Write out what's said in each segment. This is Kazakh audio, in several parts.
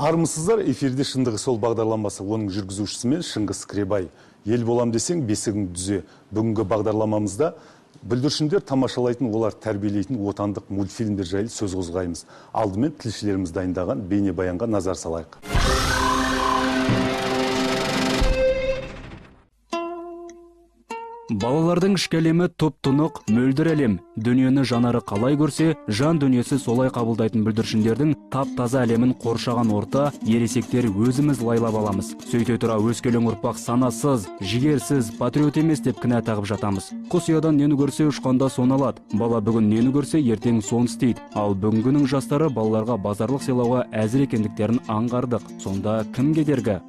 Армысыздар, эфирде шындығы сол бағдарламасы, оның жүргізушісімен Шыңғыс Кіребай. Ел болам десең, бесігің дүзе. Бүгінгі бағдарламамызда бүлдіршіндер тамашалайтын, олар тәрбиелейтін отандық мультфильмдер жайлы сөз қозғаймыз. Алдымен тілшілеріміз дайындаған бейнебаянға назар салайық. Балалардың ішкі әлемі тұп-тұнық, мөлдір әлем. Дүниені жанары қалай көрсе, жан дүниесі солай қабылдайтын бүлдіршіндердің тап-таза әлемін қоршаған орта, ересектер өзіміз лайлап аламыз. Сөйте тұра өскелең ұрпақ санасыз, жігерсіз, патриот емес деп кінә тағып жатамыз. Құс ұядан нені көрсе ұшқанда соны алады. Бала бүгін нені көрсе ертең соны істейді. Ал бүгінгінің жастары балаларға базарлық сыйлауға әзір екендіктерін аңғардық. Сонда кім кедергі?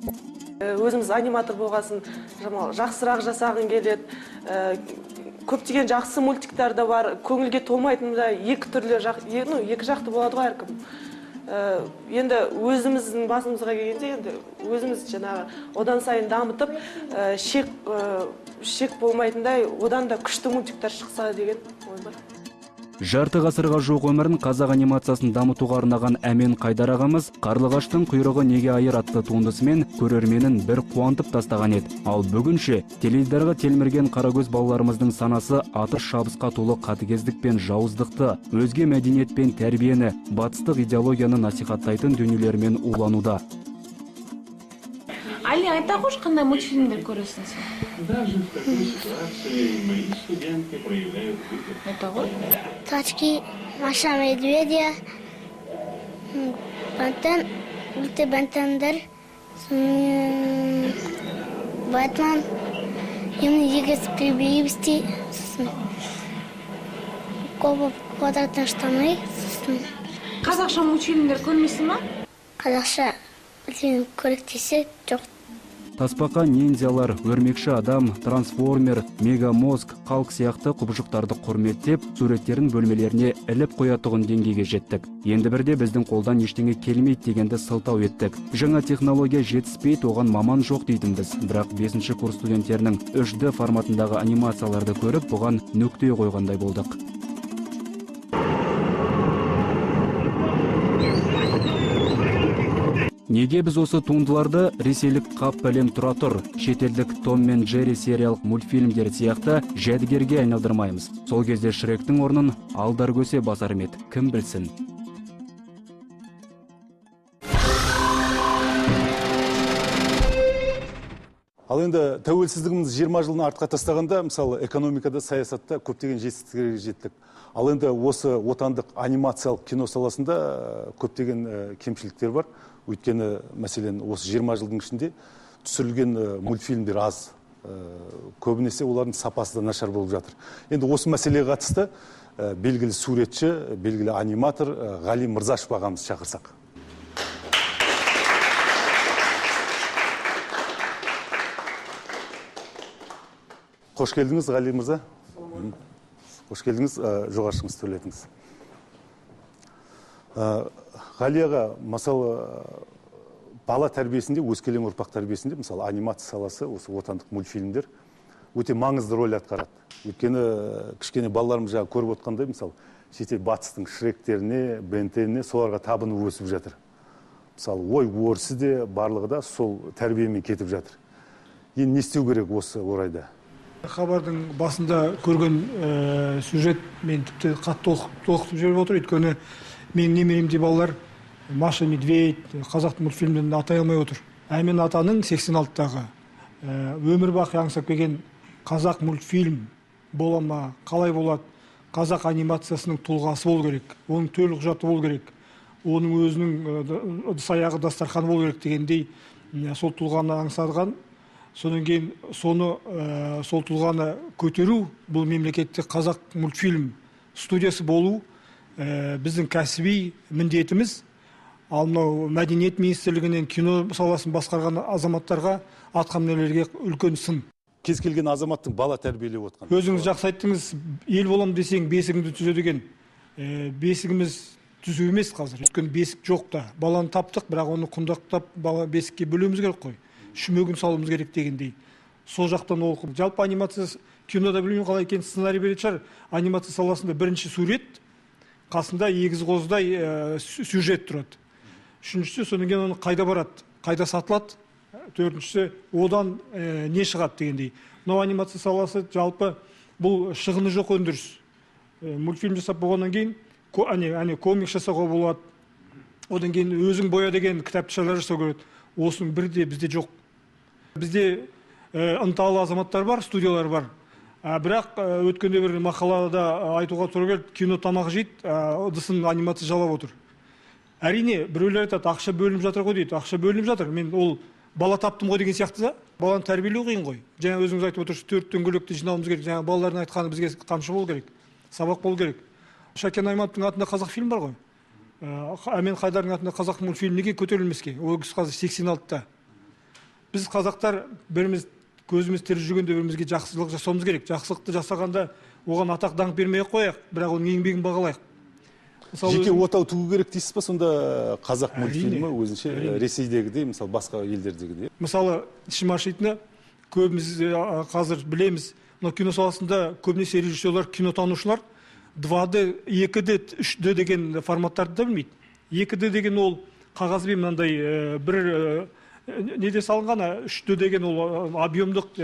Өзіміз аниматор болғасын, жақсырақ жасағын келеді. Көптеген жақсы мультиктер де бар. Көңілге толмайтын да екі түрлі екі жақты болады ғой әркім. Енді өзіміздің басымызға келгенде, енді өзіміз одан сайын дамытып, шек болмайтындай, одан да күшті мультиктер шықса деген ой бар. Жарты ғасырға жоқ өмірін қазақ анимациясын дамытуға арнаған Әмен Қайдар ағамыз «Қарлығаштың құйрығы неге айыр» атты туындысымен көрерменін бір қуантып тастаған еді. Ал бүгінше теледидарға телмірген қарагөз балаларымыздың санасы атыс шабысқа толы қатыгездік пен жауыздықты, өзге мәдениет пен тәрбиені, батыстық идеологияны насихаттайтын дүниелермен улануда. Али, айта қош, қандай мультфильмдер көресің сен? Даже в такой ситуации мои студенты проявляют выход. Айта қош? Тачки, Маша Медведя, Бентен, Бентендер, Бэтмен, Егес Прибиевсти, Квадратные штаны. Қазақша мультфильмдер көрмейсің ма? Қазақша мультфильм көрік десе жоқ. Таспақа ниндзялар, өрмекші адам, трансформер, мегамозг, қалк сияқты құбыжықтарды құрметтеп, суреттерін бөлмелеріне іліп қоятығын деңгейге жеттік. Енді бірде біздің қолдан ештеңе келмейді дегенді сылтау еттік. Жаңа технология жетіспейді, оған маман жоқ дейтінбіз. Бірақ 5-ші курс студенттерінің 3D форматындағы анимацияларды көріп, бұған нүкте қойғандай болдық. Неге біз осы туындыларды ресейлік қап бәлем тұра тұр, шетелдік Том мен Джерри сериялық мультфильмдер сияқты жәдігерге айналдырмаймыз. Сол кезде Шректің орнын алдар көсе басар ме еді, кім білсін. Ал енді тәуелсіздігіміз 20 жылын артқа тастағанда, мысалы, экономикада, саясатта көптеген жетістіктерге жеттік. Ал енді осы отандық анимациялық кино саласында көптеген кемшіліктер бар. Өйткені, мәселен, осы 20 жылдың ішінде түсірілген мультфильмдер аз. Көбінесе олардың сапасы да нашар болып жатыр. Енді осы мәселеге қатысты белгілі суретші, белгілі аниматор Ғали Мырзашев ағамыз шақырсақ. Қош келдіңіз, Ғали Мырза. Қош келдіңіз, жоғары шығыңыз, төрлетіңіз. Ғали аға, мысалы, бала тәрбиесінде, өскелең ұрпақ тәрбиесінде, мысалы, анимация саласы, осы отандық мультфильмдер өте маңызды рөл атқарады. Өйткені кішкене балаларымыз жаңа көріп отқандай, мысалы, шетел батыстың Шректеріне, Бентеніне соларға табынып өсіп жатыр. Мысалы, ой өрісі де, барлығы да сол тәрбиемен кетіп жатыр. Енді не істеу керек осы орайда? Хабардың басында көрген сюжет мен тіпті қатты толқытып жіберіп отыр. Өйткені мен немеремде балалар Маша Медведь, қазақ мультфильмдерін атай алмай отыр. Әмен атаның 86-тағы өмір бақи аңсап келген қазақ мультфильм бола ма, қалай болады? Қазақ анимациясының тұлғасы бол керек, оның төлі құжаты бол керек, оның өзінің ыдыс-аяғы дастарханы бол керек дегендей сол тұлғаны аңсадыған. Сонан кейін сол тұлғаны көтеру, бұл мемлекетте қазақ мультфильм студиясы болу біздің кәсіби міндетіміз. Ал мынау мәдениет министрлігінен кино саласын басқарған азаматтарға атқамінерлерге үлкен сын. Кез келген азаматтың бала тәрбиелеп отқан. Өзіңіз жақсы айттыңыз, ел болам десең бесігіңді түзе деген. Бесігіміз түзу емес қазір. Өйткені бесік жоқ та. Баланы таптық, бірақ оны құндақтап бала бесікке бөлуіміз керек қой. Шүмегін салуымыз керек дегендей. Сол жақтан оқып. Жалпы анимация кинода білмеймін қалай екен, сценарий беретін шығар. Анимация саласында бірінші сурет, қасында егіз қоздай сюжет тұрады. Үшіншісі, содан кейін оны қайда барады, қайда сатылады. Төртіншісі, одан не шығады дегендей. Мынау анимация саласы жалпы бұл шығыны жоқ өндіріс. Мультфильм жасап болғаннан кейін комик жасауға болады. Одан кейін өзің боя деген кітапшалар жасау керек. Осының бірде бізде жоқ. Бізде ынталы азаматтар бар, студиялар бар. Бірақ өткенде бір мақалада айтуға тура келді, кино тамақ жейді, ыдысын анимация жалап отыр. Әрине, біреулер айтады, ақша бөлініп жатыр ғой дейді. Ақша бөлініп жатыр. Мен ол бала таптым ғой деген сияқты да. Баланы тәрбиелеу қиын ғой. Жаңа өзіңіз айтып отырсыз, 4 дөңгелекті жинауымыз керек. Жаңа балалардың айтқаны бізге қамшы болу керек. Сабақ болу керек. Шәкен Аймановтың атында қазақ фильм бар ғой. Әмен Хайдардың атында қазақ мультфильм неге көтерілмеске? Ол кісі қазір 86-та. Біз қазақтар біріміз көзіміз тірі жүргенде бірімізге жақсылық жасауымыз керек. Жақсылықты жасағанда оған атақ даңқ бермей қояйық, бірақ оның еңбегін бағалайық. Жеке отау тігу керек дейсіз ба сонда қазақ мультфильмі өзінше Ресейдегідей, мысалы басқа елдердегідей? Мысалы, ішім ашитыны көбіміз қазір білеміз, мына кино саласында көбінесе режиссерлар, кинотанушылар 2D, 2D, 3D деген форматтарды да білмейді. 2D деген ол қағазбен мынандай бір неде салынған, 3D деген ол объемдық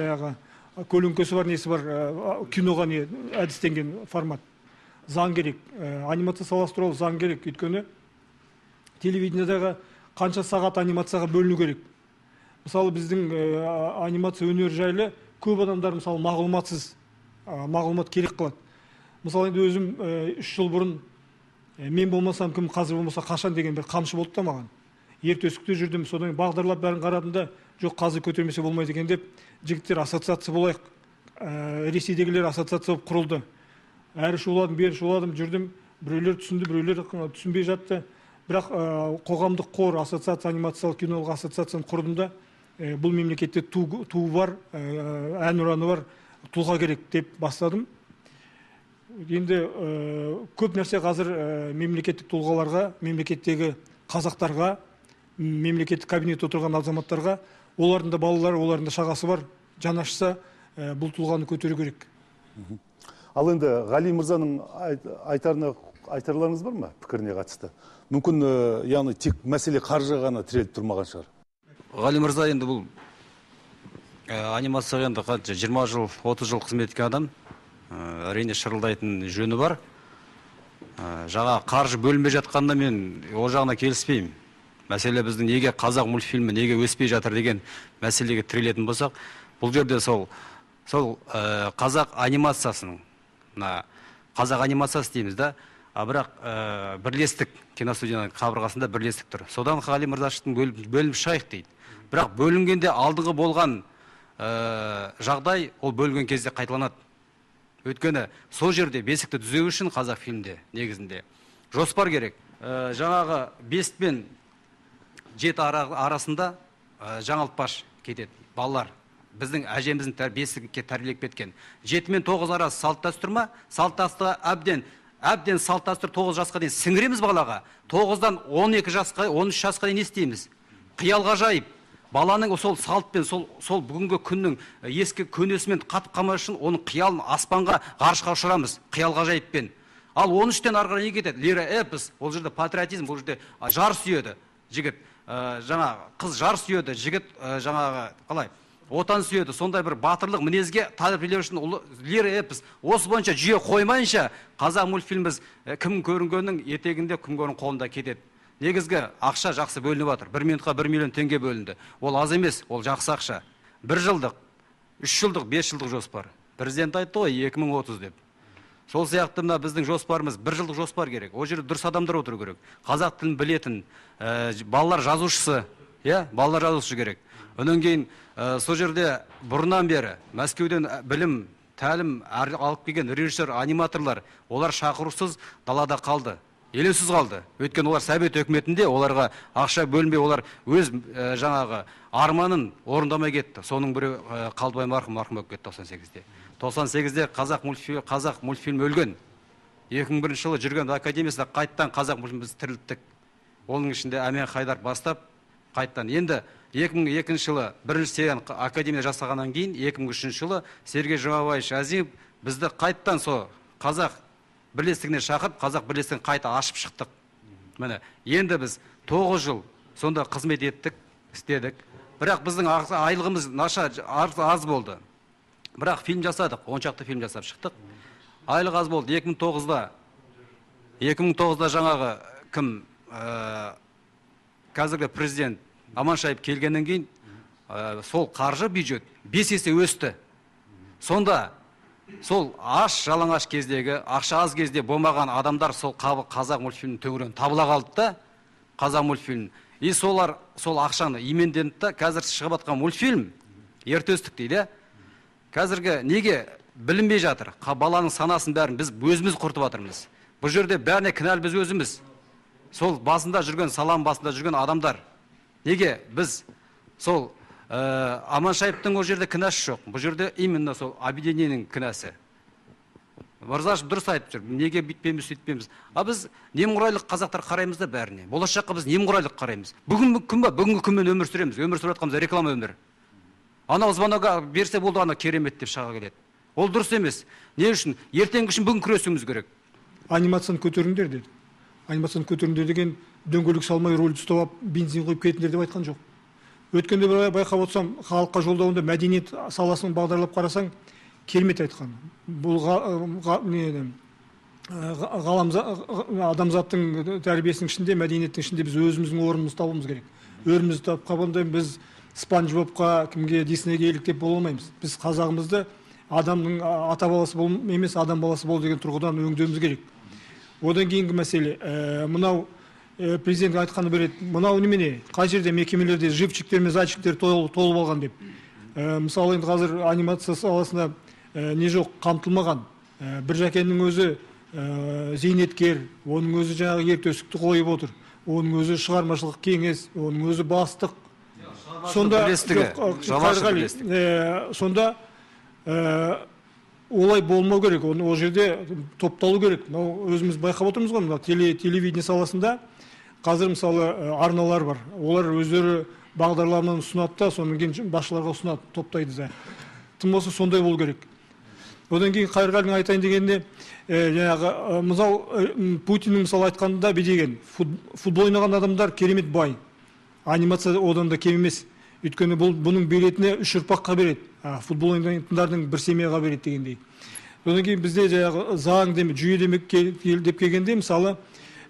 көлеңкесі бар, несі бар, киноға не әдістенген формат. Заң керек. Анимация саласы туралы заң керек. Өйткені телевидениедағы қанша сағат анимацияға бөліну керек. Мысалы, біздің анимация өнері жайлы көп адамдар мысалы мағлұматсыз, мағлұмат керек қылады. Мысалы, енді өзім 3 жыл бұрын мен болмасам кім, қазір болмаса қашан деген бір қамшы болды да маған. Ертөсікте жүрдім, содан бағдарлап бәрін қарадым, жоқ қазір көтермесе болмайды екен деп, жігіттер ассоциация болайық. Ресейдегілер ассоциация болып құрылды. Әрі шуладым, бері шуладым, жүрдім. Біреулер түсінді, біреулер түсінбей жатты. Бірақ қоғамдық қор, ассоциация, анимациялық кинолық ассоциацияны құрдым да, бұл мемлекетте ту бар, әнұраны бар, тұлға керек деп бастадым. Енді көп нәрсе қазір мемлекеттік тұлғаларға, мемлекеттегі қазақтарға, мемлекеттік кабинетте отырған азаматтарға, олардың да балалары, олардың да шағасы бар, жанашса бұл тұлғаны көтеру керек. Ал енді Ғали мырзаның айтарларыңыз бар ма пікіріне қатысты? Мүмкін, яғни тек мәселе қаржы ғана тіреліп тұрмаған шығар. Ғали мырза енді бұл анимацияға енді 20 жыл, 30 жыл қызмет еткен адам. Әрине шырылдайтын жөні бар. Жаңа қаржы бөлінбей жатқанда мен ол жағына келіспеймін. Мәселе біздің неге қазақ мультфильмі неге өспей жатыр деген мәселеге тірелетін болсақ, бұл жерде сол қазақ анимациясының, қазақ анимациясы дейміз да, бірақ бірлестік, киностудияның қабырғасында бірлестік тұр. Содан Ғали мырзаштың бөлініп шығайық дейді. Бірақ бөлінгенде алдыңғы болған жағдай ол бөлінген кезде қайталанады. Өйткені сол жерде бесікті түзеу үшін қазақ фильмде негізінде жоспар керек. Жаңағы 5 пен 7 арасында жаңалтпаш кетеді балалар. Біздің әжеміздің бесікке тәрбиелеп кеткен. 7 мен 9 арасы салт дәстүр ма? Салт дәстүр әбден салт дәстүр 9 жасқа дейін сіңіреміз балаға. 9-дан 12 жасқа, 13 жасқа дейін не істейміз? Қиялға жайып. Баланың сол салтпен, сол бүгінгі күннің ескі көнесімен қатып қалмау үшін оның қиялын аспанға, ғарышқа ұшырамыз, қиялға жайыппен. Ал 13-тен ары қарай не кетеді? Лира эпос, ол жерде патриотизм, ол жерде жар сүйеді жігіт. Жаңа қыз жар сүйеді, жігіт жаңағы қалай? Отан сүйеді, сондай бір батырлық мінезге тәрбиелеу үшін лира эпос. Осы бойынша жүйе қоймайынша қазақ мультфильміміз кім көрінгеннің етегінде, кім көрін қолында кетеді. Негізгі ақша жақсы бөлініп жатыр. 1 минутқа 1 миллион теңге бөлінді. Ол аз емес, ол жақсы ақша. 1 жылдық, 3 жылдық, 5 жылдық жоспар. Президент айтты ғой 2030 деп. Сол сияқты мына біздің жоспарымыз 1 жылдық жоспар керек. Ол жерде дұрыс адамдар отыру керек. Қазақ тілін білетін, балалар жазушысы, балалар жазушысы керек. Онан кейін сол жерде бұрыннан бері Мәскеуден білім, тәлім алып келген режиссер, аниматорлар, олар шақырусыз далада қалды. Елеусіз қалды. Өйткені олар Совет өкіметінде оларға ақша бөлінбей, олар өз жаңағы арманын орындамай кетті. Соның бірі Қалдыбай марқұм болып кетті 98-де. 98-де қазақ мультфильм өлген. 2001 жылы жүрген академиясында қайттан қазақ мультфильмімізді тірілттік. Оның ішінде Әмен Хайдар бастап қайттан. Енді 2002 жылы бірінші серияны академия жасағаннан кейін 2003 жылы Сергей Жұмабаевич Азимов бізді қайттан сол қазақ бірлестігіне шақырып, қазақ бірлестігін қайта ашып шықтық. Міне, енді біз 9 жыл сонда қызмет еттік, істедік. Бірақ біздің айлығымыз наша аз болды. Бірақ фильм жасадық, 10 шақты фильм жасап шықтық. Айлық аз болды. 2009-да жаңағы кім, қазіргі президент Аманшаев келгеннен кейін сол қаржы бюджет 5 есе өсті. Сонда сол жалаңаш кездегі, ақша аз кезде болмаған адамдар сол қазақ мультфильмінің төңірегінен табыла қалды да, қазақ мультфильм. И солар сол ақшаны именденді да, қазір шығып жатқан мультфильм ертөстік дейді. Қазіргі неге білінбей жатыр? Баланың санасын бәрін біз өзіміз құртып жатырмыз. Бұл жерде бәріне кінәлі біз өзіміз. Сол басында жүрген, салам басында жүрген адамдар. Неге біз сол Аманшаевтың ол жерде кінәсі жоқ. Бұл жерде именно сол объединениенің кінәсі. Мырзашев дұрыс айтып жүр. Неге бүйтпейміз, сөйтпейміз. Біз немқұрайлық қазақтар қараймыз да бәріне. Болашаққа біз немқұрайлық қараймыз. Бүгінгі күнмен өмір сүреміз. Өмір сүріп жатқанымыз реклама өмір. Анау звоногға берсе болды, ана керемет деп шаға келеді. Ол дұрыс емес. Не үшін? Ертеңгі үшін бүгін күресуіміз керек. Анимацияны көтеріңдер деді. Анимацияны көтеріңдер деген дөңгелек салмай рөлді ұстап бензин құйып кетіңдер деп айтқан жоқ. Өткенде бір байқап отырсам, халыққа жолдауында мәдениет саласын бағдарлап қарасаң, керемет айтқан. Бұл адамзаттың тәрбиесінің ішінде, мәдениеттің ішінде біз өзіміздің орнымызды табуымыз керек. Өрімізді тауып қалғанда біз Спанч Бобқа, кімге, Диснейге еліктеп бола алмаймыз. Біз қазағымызды адамның ата баласы емес, адам баласы бол деген тұрғыдан өңдеуіміз керек. Одан кейінгі мәселе, мынау президент айтқаны береді, мынау немене, қай жерде мекемелерде живчиктер мен зайчиктер толып алған деп. Мысалы, енді қазір анимация саласында не жоқ, қамтылмаған. Бір жәкеннің өзі зейнеткер, оның өзі жаңағы ертөстікті қойып отыр. Оның өзі шығармашылық кеңес, оның өзі бастық. Сонда олай болмау керек, ол жерде топталу керек. Өзіміз байқап отырмыз ғой, телевидение саласында қазір мысалы арналар бар. Олар өздері бағдарламаны ұсынады да, соның кейін басшыларға ұсынады, топтайды. Тым болса сондай болу керек. Одан кейін Қайырғалидың айтайын дегенде, Путиннің мысалы айтқанда бедеген, футбол ойнаған адамдар керемет бай. Анимация одан да кем емес. Өйткені бұның беретіне 3 ұрпаққа береді. Футбол ойнайтындардың бір семьяға береді дегендей. Одан кейін бізде заң деме, жүйе деп келгенде, мысалы,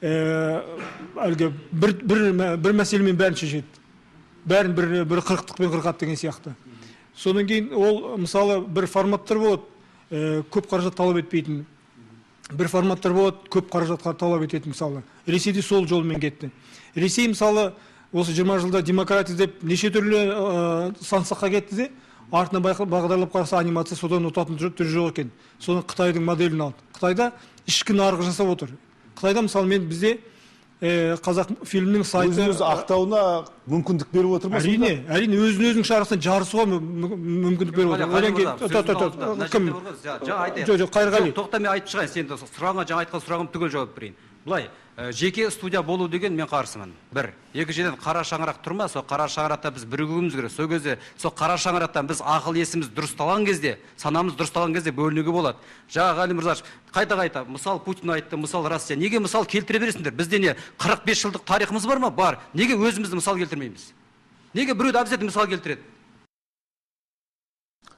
бір мәселемен бәрін шешеді. Бәрін бір қырықтықпен қырқат деген сияқты. Содан кейін ол, мысалы, бір форматтар болады, көп қаражат талап етпейтін. Бір форматтар болады, көп қаражатқа талап ететін, мысалы. Ресейде сол жолмен кетті. Ресей, мысалы, осы 20 жылда демократия деп неше түрлі сансаққа кетті де, артына бағдарлап қараса анимация содан ұтатын түрі жоқ екен. Соны Қытайдың моделін алды. Қытайда ішкі нарығы жасап отыр. Қытайда, мысалы, бізде қазақ фильмнің сайты... Өзін-өзі ақтауына мүмкіндік беріп отыр ма? Әрине, өзін-өзің шарасынан жарысуға мүмкіндік беріп отыр. Қайырғали. Тоқтаме айтып шығайын, сен сұрағыңа, жаңа айтқан сұрағым түгел жауап берейін. Бұлай, жеке студия болу деген мен қарсымын. Бір, екіншіден қара шаңырақ тұрма, сол қара шаңырақта біз бірігуіміз керек. Сол кезде, сол қара шаңырақтан біз ақыл есіміз дұрысталған кезде, санамыз дұрысталған кезде бөлінуге болады. Жаңа Ғали Мырзашев қайта, мысал Путин айтты, мысал Россия. Неге мысал келтіре бересіңдер? Бізде не 45 жылдық тарихымыз бар ма? Бар. Неге өзімізді мысал келтірмейміз? Неге біреуді обязательно мысал келтіреді?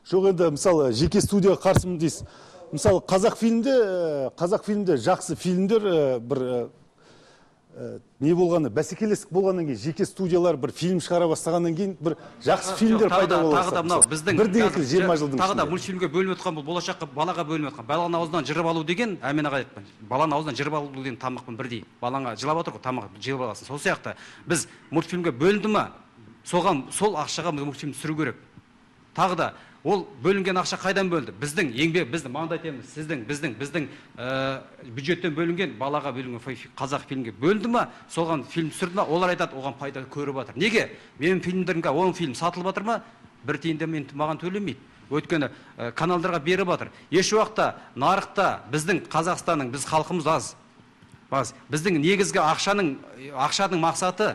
Жоқ, енді мысалы жеке студияға қарсымын дейсіз. Мысалы қазақ фильмде жақсы фильмдер бір не болғаны, бәсекелестік болғаннан кейін, жеке студиялар бір фильм шығара бастағаннан кейін бір жақсы фильмдер пайда болады. Бірден 20 жылдың тағы да мультфильмге бөлініп отқан, бұл болашаққа балаға бөлініп отқан. Баланың аузынан жырып алу деген, әмен аға айтпын. Баланың аузынан жырып алу деген тамақпен бірдей. Балаңа жылап отыр ғой, тамақ жырып аласың. Сол сияқты біз мультфильмге бөлінді ма, сол ақшаға мультфильм түсіру керек. Тағы да ол бөлінген ақша қайдан бөлді? Біздің еңбек, біздің маңдайтеміз, біздің бюджеттен бөлінген, балаға бөлінген қазақ фильмге бөлінді ма, соған фильм түсірді ма, олар айтады, оған пайда көріп жатыр. Неге? Менің фильмдерімге 10 фильм сатылып жатыр ма? Бір тиын да маған төлемейді. Өйткені каналдарға беріп жатыр. Еш уақытта нарықта біздің Қазақстанның, біз халқымыз аз. Біздің негізгі ақшаның мақсаты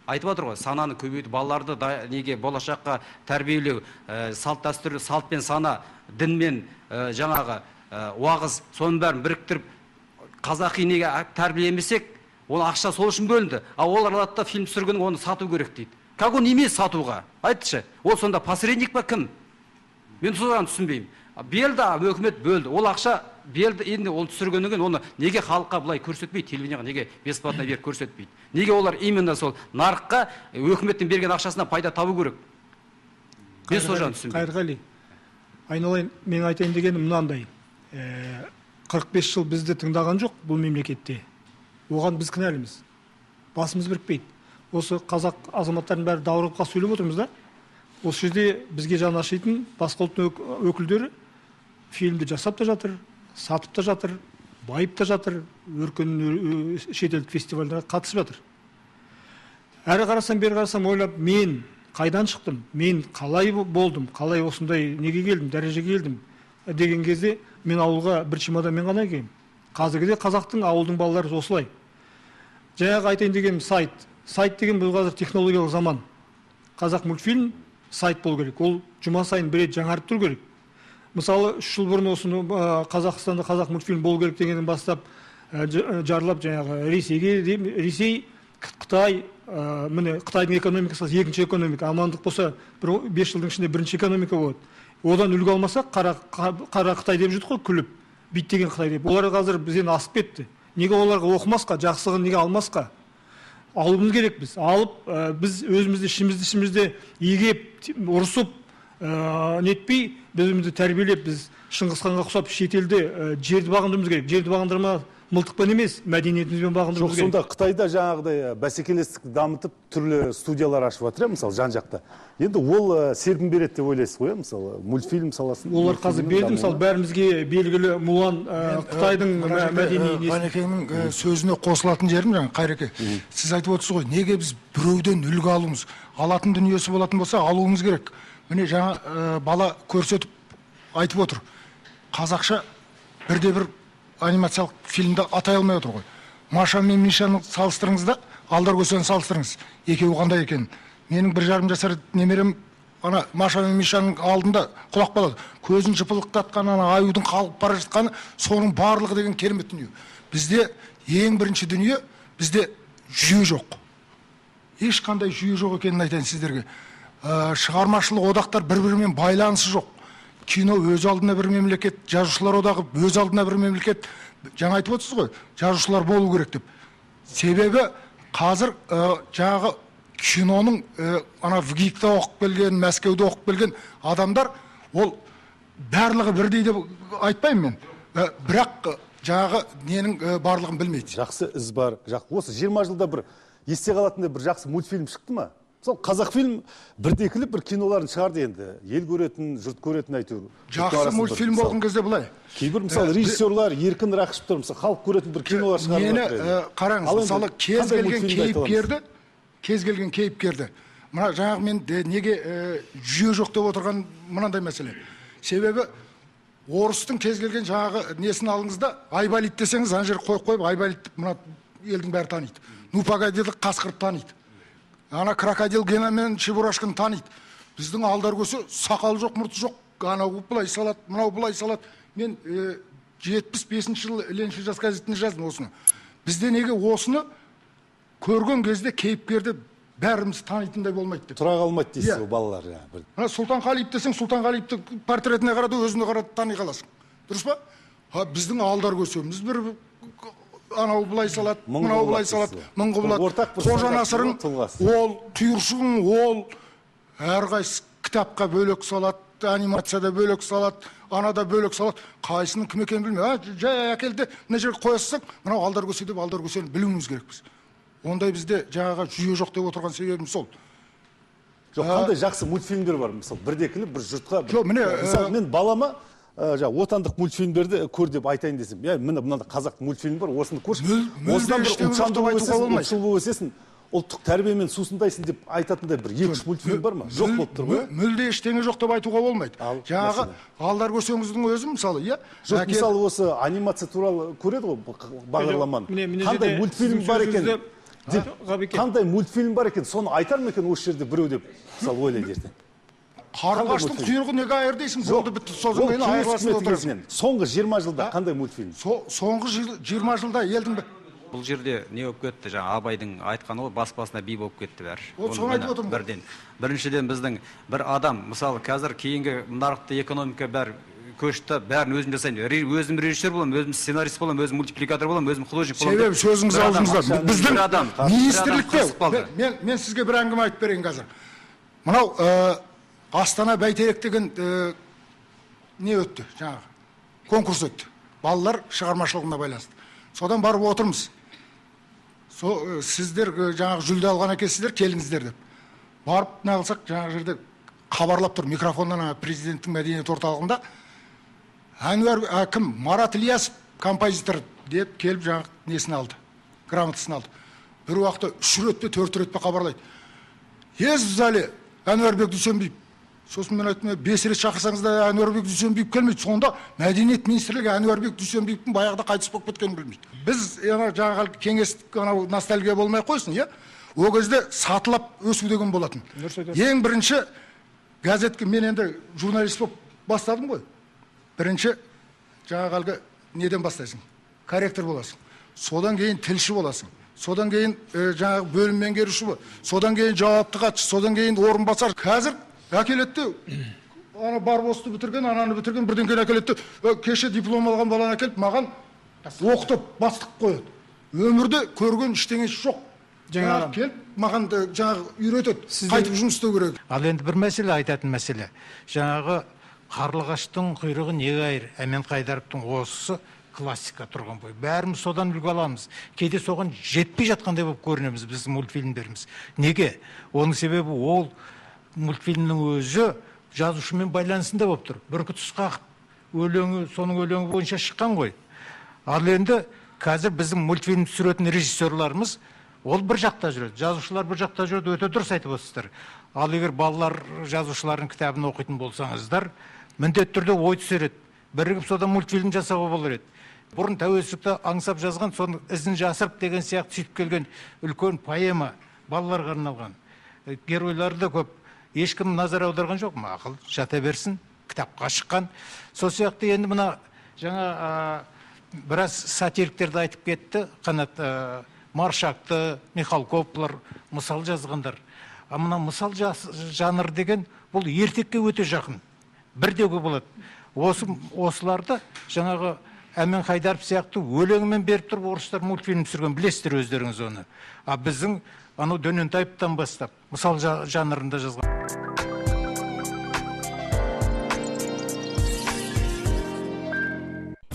айтып отыр ғой, сананы көбейту, балаларды неге болашаққа тәрбиелеу, салт дәстүр, салт пен сана, дін мен жаңағы уағыз, соның бәрін біріктіріп, қазақи неге тәрбиелемесек, Оны ақша сол үшін бөлінді. А олар алады да фильм түсірген оны сату керек дейді. Как он емес сатуға? Айтшы. Ол сонда посредник па кім? Мен соған түсінбеймін. Белді, өкімет бөлді. Ол ақша белді, енді ол түсіргеннен кейін оны неге халыққа былай көрсетпейді, телевизияға неге бесплатно беріп көрсетпейді? Неге олар именно сол нарыққа өкіметтен берген ақшасына пайда табу керек? Мен сол жағын түсінбеймін. Қайырғали, айналайын, мен айтайын дегенім мынандай. 45 жыл бізді тыңдаған жоқ бұл мемлекетте. Оған біз кінәліміз. Басымыз бірікпейді. Осы қазақ азаматтардың бәрі даурыққа сөйлеп отырмыз да. Осы жерде бізге жан ашитын басқа ұлттың өкілдері фильмді жасап та жатыр, сатып та жатыр, байып та жатыр, өркен шетелдік фестивальдарға қатысып жатыр. Әрі қарасам, бері қарасам ойлап, мен қайдан шықтым, мен қалай болдым, қалай осындай неге келдім, дәрежеге келдім деген кезде мен ауылға бір чемоданмен ғана келгем. Қазіргіде қазақтың ауылдың балалары осылай. Жаңағы айтайын деген сайт деген бұл қазір технологиялық заман. Қазақ мультфильм сайт болу керек. Ол жұма сайын бір рет жаңарып тұру керек. Мысалы, 3 жыл бұрын осыны Қазақстанда қазақ мультфильм болу керек дегеннен бастап жарлап жаңағы Ресей, Қытай, міне Қытайдың экономикасы екінші экономика, амандық болса 5 жылдың ішінде бірінші экономика болады. Одан үлгі алмасақ, қара Қытай деп жүрдік қой, күліп, биттеген Қытай деп. Олар қазір бізден асып кетті. Неге оларға оқымасқа, жақсылығын неге алмасқа? Алуымыз керек біз. Алып, біз өзімізді ішімізде егеп, ұрысып, нетпей, біз өзімізді тәрбиелеп, біз Шыңғысханға ұқсап шетелде жерді бағындыруымыз керек. Жерді бағындырма мылтықпен емес, мәдениетімізбен бағындыруымыз керек. Сонда Қытайда жаңағыдай бәсекелестікті дамытып, түрлі студиялар ашып жатыр, мысалы жан-жақта. Енді ол серпін береді деп ойлайсыз ғой, мысалы мультфильм саласын. Олар қазір берді, мысалы бәрімізге белгілі Мулан Қытайдың мәдени несі. Қайрекеңнің сөзіне қосылатын жерім жаңа, Қайреке. Сіз айтып отырсыз ғой, неге біз біреуден үлгі алуымыз, алатын дүниесі болатын болса, алуымыз керек. Міне жаңа бала көрсетіп айтып отыр. Қазақша бірде-бір анимациялық фильмді атай алмай отыр ғой. Маша мен Мишаны салыстырыңыз да, Алдар Көсені салыстырыңыз. Екеуі қандай екен? Менің 1,5 жасар немерем ана Маша мен Мишаның алдында құлақ болады. Көзін жыпылықтатқан ана аюдың қалып бара жатқаны, соның барлығы деген керемет дүние. Бізде ең бірінші дүние, бізде жүйе жоқ. Ешқандай жүйе жоқ екенін айтайын сіздерге. Шығармашылық одақтар бір-бірімен байланысы жоқ. Кино өз алдына бір мемлекет, жазушылар одағы өз алдына бір мемлекет. Жаңа айтып отырсыз ғой, жазушылар болу керек деп. Себебі қазір жаңағы киноның ана ВГИКте оқып келген, Мәскеуде оқып келген адамдар, ол барлығы бірдей деп айтпаймын мен. Бірақ жаңағы ненің барлығын білмейді. Жақсы із бар. Осы 20 жылда бір есте қалатындай бір жақсы мультфильм шықты ма? Сол Қазақфильм бірдекіліп бір киноларын шығарды енді. Ел көретін, жұрт көретін әйтеуір. Жақсы мультфильм болған кезде былай. Кейбір мысалы режиссерлар Еркін Рақышевтар мысалы халық көретін бір кинолар шығарып жатыр. Мені қараңыз, мысалы кез келген кейіпкерді. Мына жаңағы мен неге жүйе жоқ деп отырған мынандай мәселе. Себебі орыстың кез келген жаңағы несін алыңыз да, Айболит десеңіз, ана жер қойып Айболит мына елдің бәрі таниды. Нупогодилді Қасқырды таниды. Ана крокодил Гена мен Чебурашканы таниды. Біздің Алдар Көсе сақалы жоқ, мұрты жоқ. Анау былай салады, мынау былай салады. Мен 75 жыл Лениншіл жас газетінде жаздым осыны. Бізде неге осыны көрген кезде кейіпкерді бәріміз танитындай болмайды деп. Тұра қалмайды дейсіз балалар. Сұлтан Қалиев десең, Сұлтан Қалиевті портретіне қарады, өзіне қарады, тани қаласың. Дұрыс па? Біздің Алдар Көсеміз бір анау былай салады, мынау былай салады, мың құбылады. Қожа Насырың, ол түйіршігің, ол әрқайсы кітапқа бөлек салады, анимацияда бөлек салады, анада бөлек салады. Қайсының кім екенін білмей. Жай әкелді, мына жерге қоясың, мынау Алдар Көсе деп Алдар Көсені білуіміз керекпіз. Ондай бізде жаңағы жүйе жоқ деп отырған себебім сол. Жоқ, қандай жақсы мультфильмдер бар, мысалы, бірдекілі бір жұртқа. Мысалы, мен балама отандық мультфильмдерді көр деп айтайын десем, мында қазақ мультфильм бар, осыны көрші. Осыдан бір ұлтшыл болып өсесің, ұлттық тәрбиемен сусындайсың деп айтатындай бір 2-3 мультфильм бар ма? Жоқ болып тұр ғой. Мүлде ештеңе жоқ деп айтуға болмайды. Жаңағы Алдар Көсеңіздің өзі мысалы, жоқ, мысалы осы анимация туралы көреді ғой бағдарламаны. Қандай мультфильм бар екен? Қандай мультфильм бар екен? Соны айтар ма екен осы жерде біреу деп мысалы ойлайды ертең. Қарлығаштың құйрығы неге айыр дейсің? Болды бітті, сосын айырбасында отырасың. Соңғы 20 жылда қандай мультфильм? Соңғы 20 жылда елдің бұл жерде не болып кетті, жаңа Абайдың айтқаны ғой, бас-басына би болып кетті бәрі. Ол соны айтып отырмын. Бірден. Біріншіден біздің бір адам, мысалы қазір кейінгі нарықты экономика бәрі көшті, бәрін өзім жасаймын. Өзім режиссер боламын, өзім сценарист боламын, өзім мультипликатор боламын, өзім художник боламын. Себебі сөзіңіз аузыңызда. Біздің министрлікте, мен сізге бір әңгіме айтып берейін қазір. Мынау Астана бәйтерек деген не өтті, жаңағы конкурс өтті. Балалар шығармашылығына байланысты. Содан барып отырмыз. Сіздер жаңағы жүлде алған екенсіздер, келіңіздер деп. Барып не қылсақ, жаңағы жерде хабарлап тұр, микрофоннан президенттің мәдениет орталығында Әнуар кім? Марат Ильясов композитор деп келіп жаңағы несін алды, грамотасын алды. Бір уақытта 3 рет пе 4 рет пе хабарлайды. Еззали Әнуарбек Дүйсенбиев. Сосын мен айттым, 5 рет шақырсаңыз да Әнуарбек Дүйсенбиев келмейді. Сонда мәдениет министрлігі Әнуарбек Дүйсенбиевтің баяғыда қайтыс болып кеткенін білмейді. Біз жаңағы кеңестік ностальгия болмай қойсын, иә? О кезде сатылап өсу деген болатын. Ең бірінші газетке мен енді журналист болып бастадым ғой. Бірінші жаңағы неден бастайсың? Корректор боласың. Содан кейін тілші боласың. Содан кейін жаңағы бөлім меңгеруші бол. Содан кейін жауапты хатшы, содан кейін орынбасар. Қазір әкелетті, ана Барбосты бітірген, ананы бітірген, бірден кейін әкелетті. Кеше диплом алған баланы әкеліп, маған оқытып бастық қояды. Өмірде көрген ештеңесі жоқ. Жаңағы келіп, маған жаңағы үйретеді. Қайтып жұмыс істеу керек. Ал енді бір мәселе, айтатын мәселе. Жаңағы Қарлығаштың құйрығы неге айыр? Әмен Қайдаровтың осы классика тұрған бой. Бәріміз содан үлгі аламыз. Кейде соған жетпей жатқандай болып көрінеміз біздің мультфильмдеріміз. Неге? Оның себебі ол мультфильмнің өзі жазушымен байланысында болып тұр. Бүркіт Ысқақов өлеңі, соның өлеңі бойынша шыққан ғой. Ал енді қазір біздің мультфильм түсіретін режиссерларымыз ол бір жақта жүреді, жазушылар бір жақта жүреді, өте дұрыс айтып отырсыздар. Ал егер балалар жазушылардың кітабын оқитын болсаңыздар, міндетті түрде ой түсер еді. Бірігіп содан мультфильм жасауға болар еді. Бұрын тәуелсіздікті аңсап жазған, соның ізін жасырып деген сияқты сөйтіп келген үлкен поэма, балаларға арналған. Геройлары да көп. Ешкім назар аударған жоқ, мақұл, жата берсін, кітапқа шыққан. Сол сияқты енді мына жаңа біраз сатириктерді айтып кетті, Қанат Маршакты, Михалковлар мысал жазғандар. А мына мысал жанр деген бұл ертекке өте жақын. Бірдеуге болады. Осыларды жаңағы Әмен Қайдаров сияқты өлеңімен беріп тұрып орыстар мультфильм түсірген, білесіздер өздеріңіз оны. А біздің анау Дөнентаевтан бастап мысал жанрында жазған.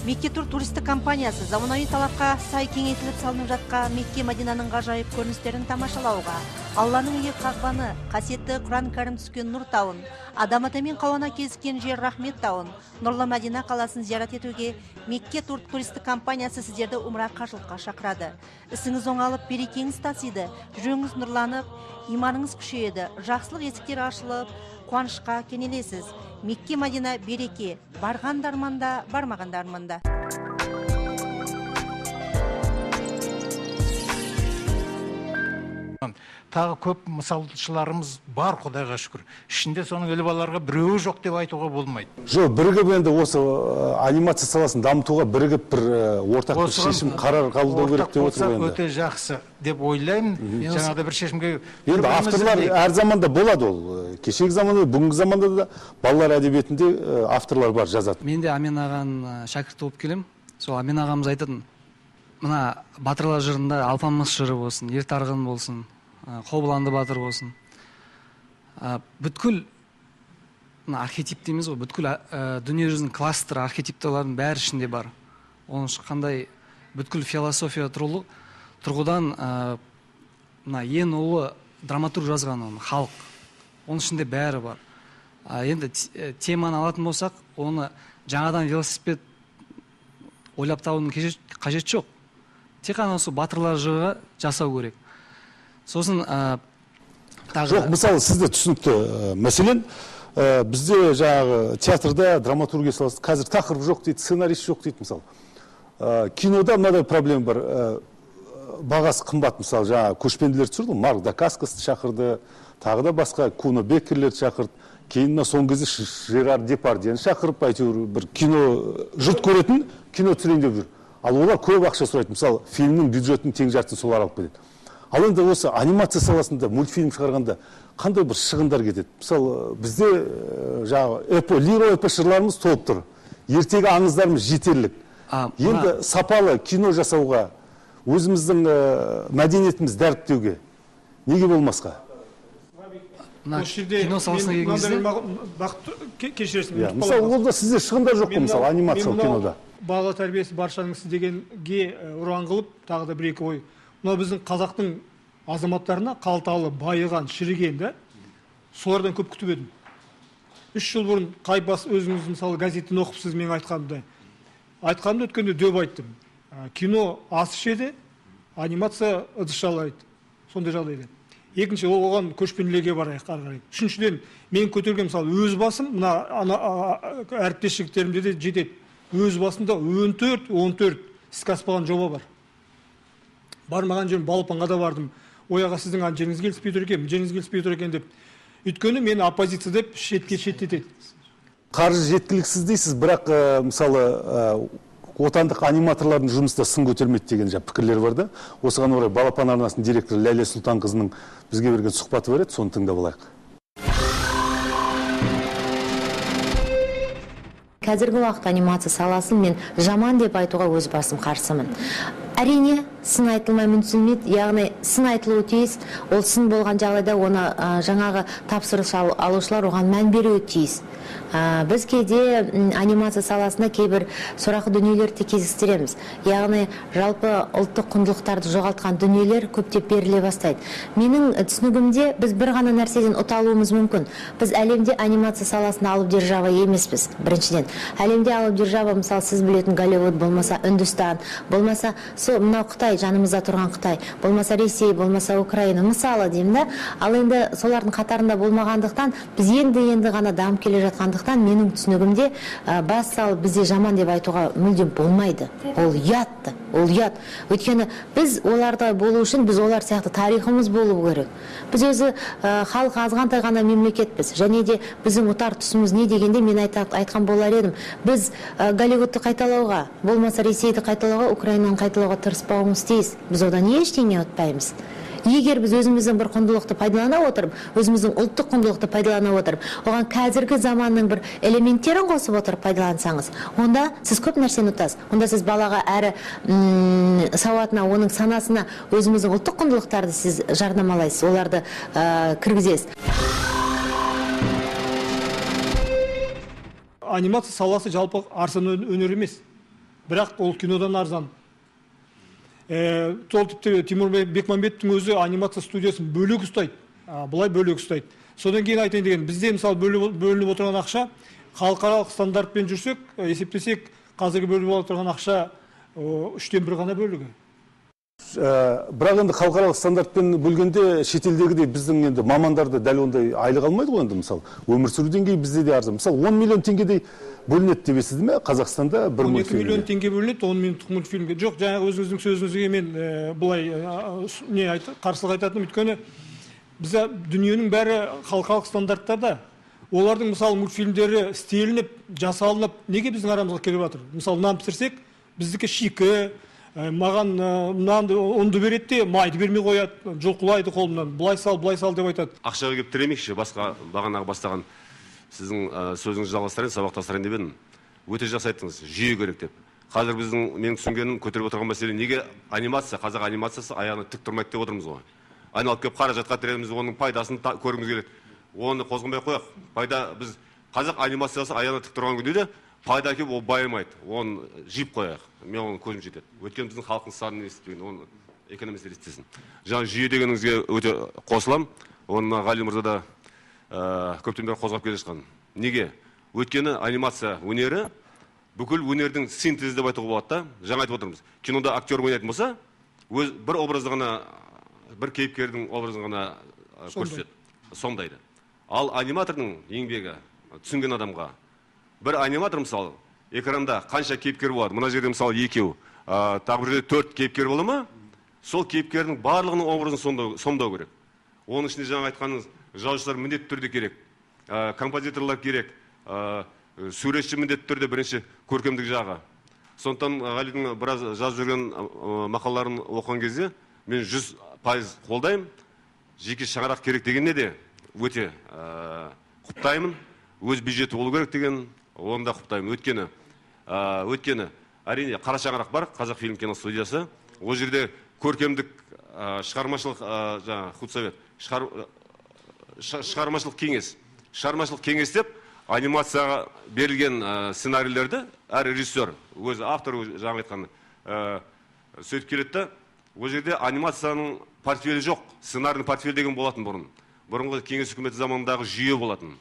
Мекке тур туристік компаниясы заманауи талапқа сай кеңейтіліп салынып жатқан Мекке Мәдинаның ғажайып көріністерін тамашалауға, Алланың үйі Қағбаны, қасиетті Құран кәрім түскен Нұр тауын, Адам ата мен Қауана кезіккен жер Рахмет тауын, Нұрлы Мәдина қаласын зиярат етуге Мекке тур туристік компаниясы сіздерді умра қажылыққа шақырады. Ісіңіз оңалып, берекеңіз тасиды, жүрегіңіз нұрланып, иманыңыз күшейеді, жақсылық есіктері ашылып, қуанышқа кенелесіз. Мекке Мәдина береке, барғандар манда, бармағандар мында. Тағы көп мысалшыларымыз бар, Құдайға шүкір. Ішінде соның өлі балаларға біреуі жоқ деп айтуға болмайды. Жоқ, бірігіп енді осы анимация саласын дамытуға бірігіп бір ортақ бір шешім қарар қабылдау керек деп отырмын енді. Өте жақсы деп ойлаймын. Жаңағыда бір шешімге... Енді авторлар әр заманда болады ол. Кешегі заманда, бүгінгі заманда да балалар әдебиетінде авторлар бар, жазады. Мен де Амен ағаның шәкірті болып келем. Сол Амен ағамыз айтатын, мына батырлар жырында Алпамыс жыры болсын, Ертарғын болсын, Қобыланды батыр болсын. Бүткіл архетип дейміз ғой, бүткіл дүниежүзінің кластер архетипталардың бәрі ішінде бар. Оның қандай бүткіл философия тұрғыдан ең ұлы драматург жазған оны, халық. Оның ішінде бәрі бар. Енді теманы алатын болсақ, оны жаңадан велосипед ойлап табудың қажет жоқ. Тек қана осы батырлар жыры жасау керек. Сосын жоқ, мысалы сізде түсінікті. Мәселен, бізде жаңағы театрда драматургия саласы қазір тақырып жоқ дейді, сценарист жоқ дейді, мысалы. Кинода мынадай проблема бар. Бағасы қымбат, мысалы, жаңағы көшпенділер түсірді, Марк Дакаскасты шақырды, тағы да басқа Куно Беккерлерді шақырды. Кейін соңғы кезде Жерар Депардьені шақырып, әйтеуір бір кино жұрт көретін кино түсірейін деп жүр. Ал олар көп ақша сұрайды. Мысалы, фильмнің бюджетінің тең жартысын солар алып кетеді. Ал енді осы анимация саласында мультфильм шығарғанда қандай бір шығындар кетеді? Мысалы, бізде лиро эпос жырларымыз толып тұр. Ертегі аңыздарымыз жетерлік. Енді сапалы кино жасауға, өзіміздің мәдениетіміз дәріптеуге неге болмасқа? Кино саласына келген кезде мысалы, олда сізде шығындар жоқ қой, мысалы, анимациялық кинода. Бала тәрбиесі баршаның сіз дегенге ұран қылып, тағы да бір-екі ой. Мынау біздің қазақтың азаматтарына қалталы, байыған, шіріген, да? Солардан көп күтіп едім. 3 жыл бұрын Қайбас өзіңіз мысалы газеттен оқыпсыз мен айтқанымды өткенде дөп айттым. Кино ас ішеді, анимация ыдыс жалайды. Сондай жағдайда. Екінші, оған көшпенділерге барайық ары қарай. Үшіншіден, мен көтерген мысалы өз басым, мына әріптес жігіттерімде де жетеді. Өз басында 14 іске аспаған жоба бар. Бармаған жерім Балапанға да бардым. Ояға сіздің жеріңіз келіспей тұр екен деп. Өйткені мен оппозиция деп шеттетеді. Қаржы жеткіліксіз дейсіз, бірақ мысалы отандық аниматорлардың жұмыста сын көтермейді деген пікірлер бар да. Осыған орай Балапан арнасының директоры Ләйлә Сұлтанқызының бізге берген сұхбаты бар еді, соны тыңдап алайық. Қазіргі уақыт анимация саласын мен жаман деп айтуға өз басым қарсымын. Әрине, сын айтылмай мүмкін, яғни сын айтылуы тиіс. Ол сын болған жағдайда оны жаңағы тапсырыс алушылар оған мән беруі тиіс. Біз кейде анимация саласында кейбір сорақы дүниелерді кездестіреміз. Яғни жалпы ұлттық құндылықтарды жоғалтқан дүниелер көптеп беріле бастайды. Менің түсінігімде біз бір ғана нәрседен ұталуымыз мүмкін. Біз әлемде анимация саласында алып держава емеспіз. Біріншіден, әлемде алып держава, мысалы, сіз білетін Голливуд, болмаса Үндістан, болмаса мынау Қытай, жанымызда тұрған Қытай, болмаса Ресей, болмаса Украина, мысалы деймін да. Ал енді солардың қатарында болмағандықтан, біз енді ғана дамып келе жатқандықтан, менің түсінігімде бас салып бізде жаман деп айтуға мүлдем болмайды. Ол ұятты, ол ұят. Өйткені біз оларда болу үшін, біз олар сияқты тарихымыз болу керек. Біз өзі халық азғантай ғана мемлекетпіз. Және де біздің ұтар тұсымыз не дегенде мен айтқан болар едім. Біз Голливудты қайталауға, болмаса Ресейді қайталауға, Украинаны қайталауға тырыспауымыз тиіс. Біз одан ештеңе ұтпаймыз. Егер біз өзіміздің бір құндылықты пайдалана отырып, өзіміздің ұлттық құндылықты пайдалана отырып, оған қазіргі заманның бір элементтерін қосып отырып пайдалансаңыз, онда сіз көп нәрсені ұтасыз. Онда сіз балаға әрі сауатына, оның санасына өзіміздің ұлттық құндылықтарды сіз жарнамалайсыз, оларды кіргізесіз. Анимация саласы жалпы арзан өнер емес. Бірақ ол кинодан арзан. Сол тіпті Тимур Бекмамбеттің өзі анимация студиясын бөлек ұстайды. Бұлай бөлек ұстайды. Содан кейін айтайын деген, бізде мысалы бөлініп отырған ақша, халықаралық стандартпен жүрсек, есептесек, қазіргі бөлініп отырған ақша 3-тен 1 ғана бөлігі. Бірақ енді халықаралық стандартпен бөлгенде шетелдегідей біздің енді мамандарды дәл ондай айлық алмайды ғой енді, мысалы. Өмір сүру деңгейі бізде де арзан. Мысалы 10 миллион теңгедей бөлінеді деп естідім ме Қазақстанда бір мультфильмге? 12 миллион теңге бөлінеді 10 минуттық мультфильмге. Жоқ, жаңағы өзіңіздің сөзіңізге мен бұлай қарсылық айтатыным, өйткені бізде дүниенің бәрі халықаралық стандарттарда. Олардың мысалы мультфильмдері істелініп, жасалынып, неге біздің арамызға келіп жатыр? Мысалы нан пісірсек, біздікі шикі, маған нанды ұнды береді де, майды бермей қояды, жұлқылайды қолымнан, бұлай сал деп айтады. Ақшаға келіп тіремекші, басқа бағанағы бастаған сіздің сөзіңізді жалғастырайын, сабақтастырайын деп едім. Өте жақсы айттыңыз, жүйе керек деп. Қазір біздің мен түсінгенім көтеріп отырған мәселе, неге анимация, қазақ анимациясы аяғына тік тұрмайды деп отырмыз ғой. Айналып келіп қаражатқа тіреміз, оның пайдасын көргіміз келеді. Оны қозғамай қояқ. Пайда біз қазақ анимациясы аяғына тік тұрған күнде де пайда келіп ол байымайды. Оны жиып қояқ. Мен оның көзім жетеді. Өйткені біздің халықтың санын естітпеген, оны экономистер естісін. Жаңа жүйе дегеніңізге өте қосылам. Оны Ғали мырза да көптен бері қозғап келе жатқан. Неге? Өйткені анимация өнері бүкіл өнердің синтезі деп айтуға болады да. Жаңа айтып отырмыз. Кинода актер ойнайтын болса, өз бір образды ғана, бір кейіпкердің образын ғана көрсетеді, сомдайды. Ал аниматордың еңбегі түсінген адамға бір аниматор мысалы экранда қанша кейіпкер болады? Мына жерде мысалы 2, тағы бір жерде 4 кейіпкер болады ма? Сол кейіпкердің барлығының образын сомдау керек. Оның ішінде жаңа айтқаныңыз жазушылар міндетті түрде керек, композиторлар керек, суретші міндетті түрде бірінші көркемдік жағы. Сондықтан Ғалидің біраз жазып жүрген мақалаларын оқыған кезде мен 100% қолдаймын. Жеке шаңырақ керек дегенде де өте құптаймын. Өз бюджеті болу керек деген оны да құптаймын. Өйткені әрине қара шаңырақ бар, Қазақфильм киностудиясы. Ол жерде көркемдік шығармашылық худсовет, шығармашылық кеңес деп анимацияға берілген сценарийлерді әр режиссер, өзі автор жаңа айтқаны сөйтіп келеді. Ол жерде анимацияның портфелі жоқ, сценарийный портфель деген болатын бұрын. Бұрынғы кеңес үкіметі заманындағы жүйе болатын.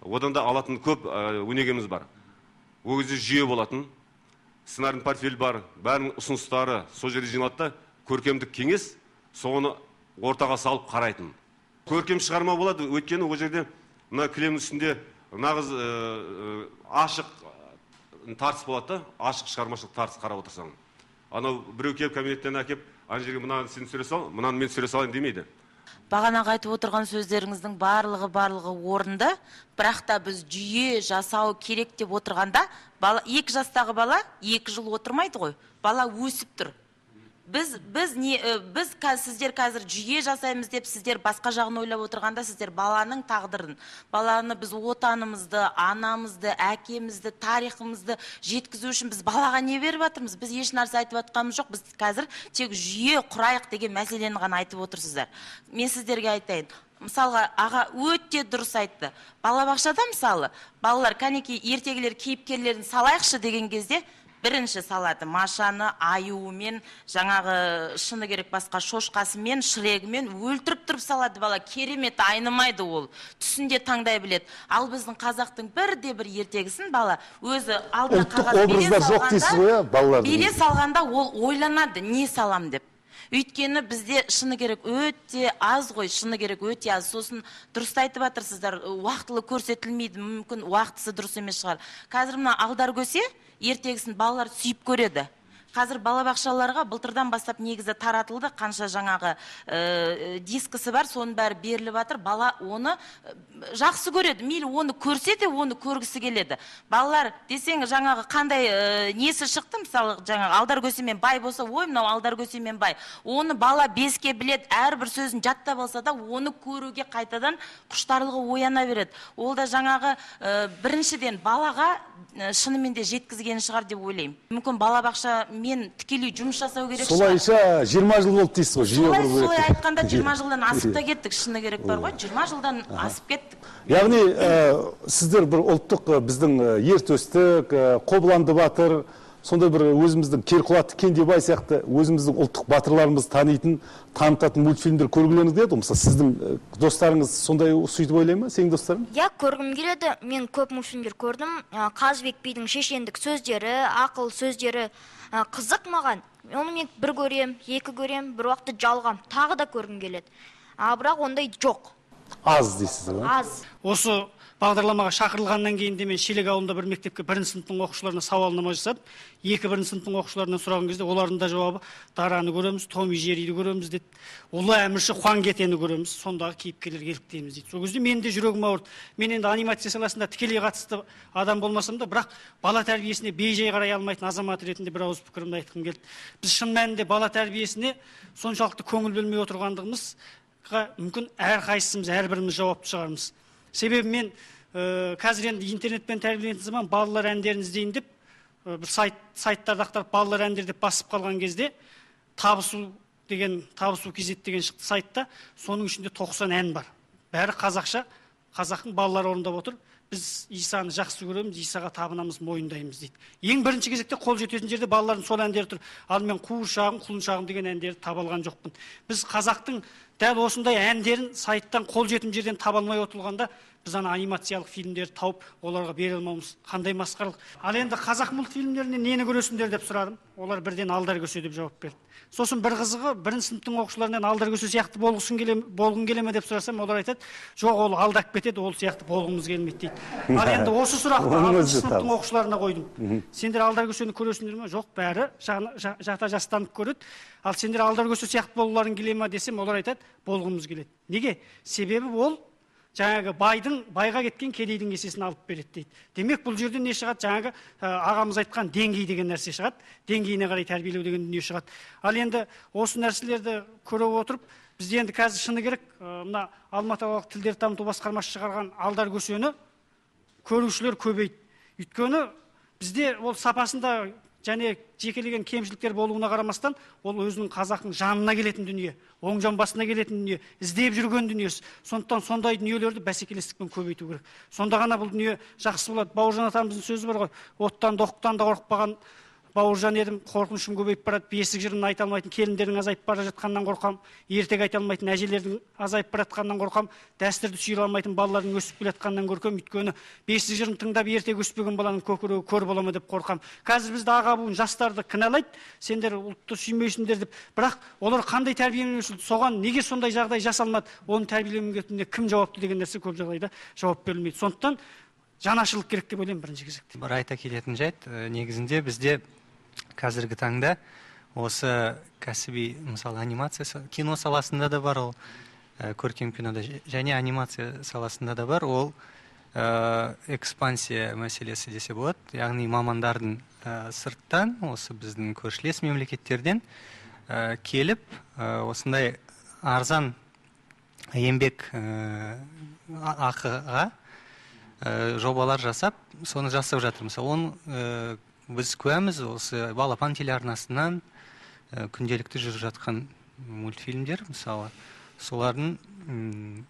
Одан да алатын көп өнегеміз бар. Ол кезде жүйе болатын, сценарийный портфель бар, бәрінің ұсыныстары сол жерде жиналады, көркемдік кеңес соны ортаға салып қарайтын. Көркем шығарма болады, өйткені ол жерде мына кілемнің үстінде нағыз ашық тартыс болады, ашық шығармашылық тартыс қарап отырсаң. Анау біреу келіп кабинеттен әкеп, ана жерге мынаны сен түсіре сал, мынаны мен түсіре салайын демейді. Бағанағы айтып отырған сөздеріңіздің барлығы орынды, бірақ та біз жүйе жасау керек деп отырғанда, 2 жастағы бала 2 жыл отырмайды ғой, бала өсіп тұр. Біз сіздер қазір жүйе жасаймыз деп, сіздер басқа жағын ойлап отырғанда, сіздер баланың тағдырын, баланы біз отанымызды, анамызды, әкемізді, тарихымызды жеткізу үшін біз балаға не беріп жатырмыз? Біз еш нәрсе айтып жатқанымыз жоқ. Біз қазір тек жүйе құрайық деген мәселені ғана айтып отырсыздар. Мен сіздерге айтайын. Мысалға, аға өте дұрыс айтты. Балабақшада мысалы, балалар кәнекей ертегілер кейіпкерлерін салайықшы деген кезде бірінші салады Машаны аюымен, жаңағы шыны керек басқа шошқасымен, шірегімен өлтіріп тұрып салады бала. Керемет, айнымайды ол. Түсінде таңдай біледі. Ал біздің қазақтың бірде-бір ертегісін бала өзі алдына қағаз бере салғанда ол ойланады, не салам деп. Өйткені бізде шыны керек өте аз ғой, шыны керек өте аз. Сосын дұрыс айтып жатырсыздар, уақытылы көрсетілмейді, мүмкін уақытысы дұрыс емес шығар. Қазір мына Алдар көсе ертегісін балалар сүйіп көреді. Қазір балабақшаларға былтырдан бастап негізі таратылды, қанша жаңағы дискісі бар, соның бәрі беріліп жатыр. Бала оны жақсы көреді, мейлі оны көрсе де, оны көргісі келеді. Балалар десең жаңағы қандай несі шықты, мысалы жаңағы Алдар көсемен бай болса, ой, мынау Алдар көсемен бай. Оны бала беске біледі, әрбір сөзін жаттап алса да, оны көруге қайтадан құштарлығы ояна береді. Ол да жаңағы біріншіден балаға шынымен де жеткізген шығар деп ойлаймын. Мүмкін балабақша мен тікелей жұмыс жасау керек шығар. Солайша 20 жыл болды дейсіз ғой. Солай айтқанда 20 жылдан асып та кеттік, шыны керек бар ғой, 20 жылдан асып кеттік. Яғни сіздер бір ұлттық біздің ертөстік, Қобыланды батыр, сондай бір өзіміздің Керқұлатты Кендебай сияқты өзіміздің ұлттық батырларымызды танитын, танытатын мультфильмдер көргілеріңіз келеді. Мысалы сіздің достарыңыз сондай сөйтіп ойлай ма, сенің достарың? Иә, көргім келеді. Мен көп мультфильмдер көрдім. Қазыбек бидің шешендік сөздері, ақыл сөздері қызық маған. Оны мен бір көрем, екі көрем, бір уақытта жалғам, тағы да көргім келеді. Бірақ ондай жоқ. Аз дейсіз ғой? Аз. Осы бағдарламаға шақырылғаннан кейін де мен Шелек ауылында бір мектепке 1-ші сыныптың оқушыларына сауалнама жасадым. 2-1 сыныптың оқушыларынан сұраған кезде олардың да жауабы Дараны көреміз, Том и Джерриді көреміз деді. Ұлы әмірші Хуан Кетені көреміз, сондағы кейіпкерлерге еліктейміз дейді. Сол кезде менің де жүрегім ауырды. Мен енді анимация саласында тікелей қатысты адам болмасам да, бірақ бала тәрбиесіне бейжай қарай алмайтын азамат ретінде бір ауыз пікірімді айтқым келді. Біз шын мәнінде бала тәрбиесіне соншалықты көңіл бөлмей отырғандығымыз мүмкін әрқайсымыз әрбіріміз жауапты шығармыз. Себебі мен қазір енді интернетпен тәрбиеленетін zaman балалар әндерін іздейін деп бір сайттарды ақтарып балалар әндері деп басып қалған кезде табысу кезет деген шықты сайтта, соның ішінде 90 ән бар. Бәрі қазақша, қазақтың балалары орындап отыр. Біз Исаны жақсы көреміз, Исаға табынамыз, мойындаймыз дейді. Ең бірінші кезекте қол жететін жерде балалардың сол әндері тұр. Ал мен Қуыршағым, Құлыншағым деген әндерді таба алған жоқпын. Біз қазақтың дәл осындай әндерін сайттан қол жетім жерден таба алмай отырғанда, біз ана анимациялық фильмдерді тауып, оларға бере алмауымыз қандай масқаралық. Ал енді қазақ мультфильмдерінен нені көресіңдер деп сұрадым. Олар бірден Алдар көсе деп жауап берді. Сосын бір қызығы 1-ші сыныптың оқушыларынан Алдар көсе сияқты болғың келе ме деп сұрасам, олар айтады, жоқ, ол алдап кетеді, ол сияқты болғымыз келмейді дейді. Ал енді осы сұрақты 6-ші сыныптың оқушыларына қойдым. Сендер Алдар көсені көресіңдер ме? Жоқ, бәрі жата жастанып көреді. Ал сендер Алдар көсе сияқты болуларың келе ме десем, олар айтады, болғымыз келеді. Неге? Себебі ол жаңағы байға кеткен кедейдің кесесін алып береді дейді. Демек бұл жерден не шығады? Жаңағы ағамыз айтқан деңгей деген нәрсе шығады. Деңгейіне қарай тәрбиелеу деген дүние шығады. Ал енді осы нәрселерді көре отырып, бізде енді қазір шыны керек, мына Алматы қалалық тілдерді дамыту басқармасы шығарған алдар көсені көрушілер көбейді. Өйткені бізде ол сапасында және жекелеген кемшіліктер болуына қарамастан, ол өзінің қазақтың жанына келетін дүние, оң жан басына келетін дүние, іздеп жүрген дүниесі. Сондықтан сондай дүниелерді бәсекелестікпен көбейту керек. Сонда ғана бұл дүние жақсы болады. Бауыржан атамыздың сөзі бар ғой, оттан да оқтан да қорықпаған бауыржан едім, қорқынышым көбейіп барады, бесік жырын айта алмайтын келіндердің азайып бара жатқаннан қорқам, ертек айта алмайтын әжелердің азайып бара жатқаннан қорқам, дәстүрді сүйре алмайтын балалардың өсіп келе жатқаннан қорқам, өйткені бесік жырын тыңдап ертек өспеген баланың көкірегі көр бола ма деп қорқам. Қазір бізді аға буын жастарды кінәлайды, сендер ұлтты сүймейсіңдер деп, бірақ олар қандай тәрбиемен өсілді, соған неге сондай жағдай жасалмады, оны тәрбиелеуге кім жауапты деген нәрсе көп жағдайда жауап берілмейді. Сондықтан жаңашылық керек деп ойлаймын бірінші кезекте. Бір айта келетін жайт, негізінде бізде қазіргі таңда осы кәсіби, мысалы, анимация, кино саласында да бар, ол көркем кинода, және анимация саласында да бар, ол экспансия мәселесі десе болады. Яғни мамандардың сырттан, осы біздің көршілес мемлекеттерден келіп, осындай арзан еңбек ақыға жобалар жасап, соны жасап жатыр. Мысалы, оны біз көреміз, осы балапан телеарнасынан күнделікті жүріп жатқан мультфильмдер, мысалы, солардың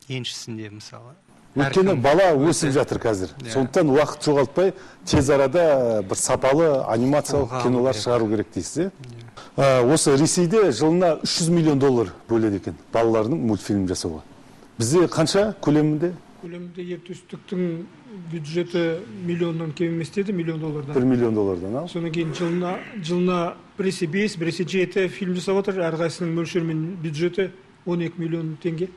еншісінде, мысалы. Өйткені бала өсіп жатыр қазір. Сондықтан уақыт жоғалтпай, тез арада бір сапалы анимациялық кинолар шығару керек дейсіз. Осы Ресейде жылына $300 миллион бөледі екен балаларының мультфильм жасауға. Бізде қанша көлемінде? Көлемінде ертөстіктің бюджеті миллионнан кем емес деді, $1 миллион. $1 миллион. Содан кейін жылына біресе 5, біресе 7 фильм жасап отыр. Әрқайсының мөлшермен бюджеті 12 миллион теңге.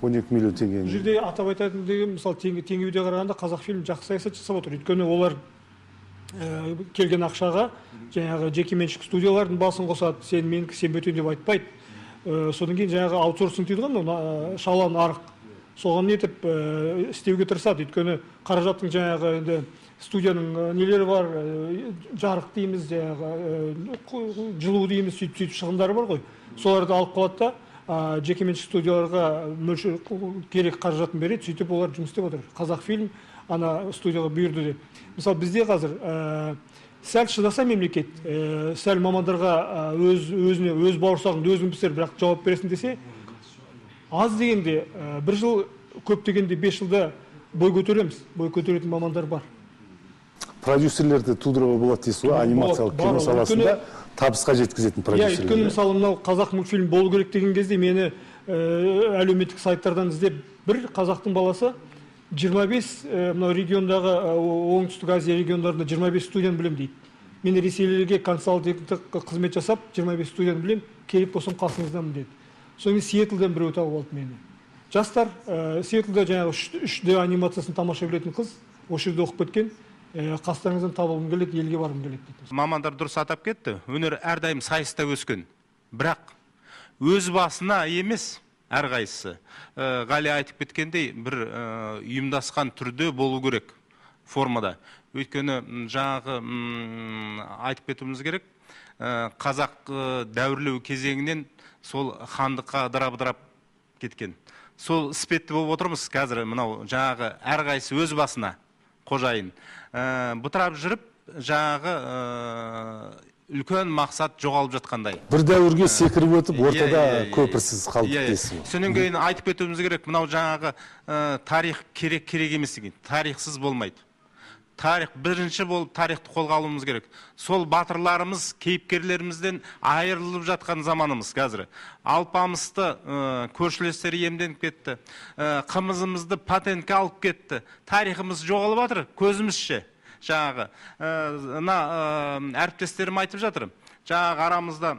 12 миллион теңге. Бұл жерде атап айтатын деген, мысалы, теңгеде қарағанда Қазақфильм жақсы саясат жасап отыр. Өйткені олар келген ақшаға жаңағы жекеменшік студиялардың басын қосады, сен менікі, сен бөтен деп айтпайды. Содан кейін жаңағы аутсорсинг дейді ғой, шала нарық. Соған нетіп істеуге тырысады. Өйткені қаражаттың жаңағы енді студияның нелері бар, жарық дейміз, жаңағы жылу дейміз, сөйтіп шығындары бар ғой. Соларды алып қалады да жекеменшік студияларға мөлшер керек қаражатын береді, сөйтіп олар жұмыс істеп отыр. Қазақфильм ана студияға бұйырды деп. Мысалы, бізде қазір сәл шыдаса мемлекет, сәл мамандарға өз бауырсағыңды өзің пісір, бірақ жауап бересің десе, аз дегенде бір жыл, көп дегенде 5 жылда бой көтереміз. Бой көтеретін мамандар бар. Продюсерлерді тудыруға болады дейсіз ғой, анимациялық кино саласында табысқа жеткізетін продюсерлер. Өйткені мысалы мынау қазақ мультфильм болу керек деген кезде мені әлеуметтік сайттардан іздеп, бір қазақтың баласы 25 мынау региондағы, оңтүстік Азия региондарында 25 студияны білем дейді. Мен ресейлерге консалтингтік қызмет жасап, 25 студияны білем, келіп болсам қасыңыздамын деді. Соны Сиэтлден біреу тауып алды мені. Жастар, Сиэтлда жаңағы 3D анимациясын тамаша білетін қыз, осы жерде оқып кеткен, қастарыңыздан табылғым келеді, елге барғым келеді дейді. Мамандар дұрыс атап кетті. Өнер әрдайым сайыста өскен. Бірақ өз басына емес, әрқайсысы. Ғали айтып кеткендей, бір ұйымдасқан түрде болу керек формада. Өйткені жаңағы айтып кетуіміз керек, қазақ дәуірлеу кезеңінен сол хандыққа дырап кеткен. Сол іспетті болып отырмыз қазір, мынау жаңағы әрқайсы өз басына қожайын. Бұтырап жүріп, жаңағы үлкен мақсат жоғалып жатқандай. Бір дәуірге секіріп өтіп, ортада көпірсіз қалдық дейсіз. Сонан кейін айтып кетуіміз керек, мынау жаңағы тарих керек емес деген. Тарихсыз болмайды. Тарих бірінші болып тарихты қолға алуымыз керек. Сол батырларымыз, кейіпкерлерімізден айырылып жатқан заманымыз қазір. Алпамысты көршілестері иемденіп кетті. Қымызымызды патентке алып кетті. Тарихымыз жоғалып жатыр, көзімізше. Жаңағы әріптестерім айтып жатыр. Жаңағы арамызда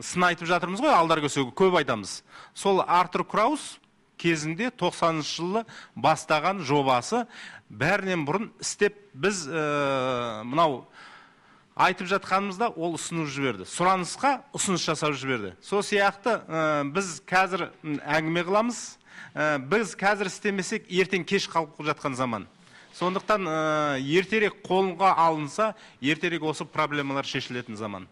сын айтып жатырмыз ғой, алдар көсеуге көп айтамыз. Сол Артур Краус кезінде 90-шы жылы бастаған жобасы бәрінен бұрын істеп, біз мынау айтып жатқанымызда ол ұсынып жіберді. Сұранысқа ұсыныс жасап жіберді. Сол сияқты біз қазір әңгіме қыламыз, біз қазір істемесек, ертең кеш қалып жатқан заман. Сондықтан ертерек қолға алынса, ертерек осы проблемалар шешілетін заман.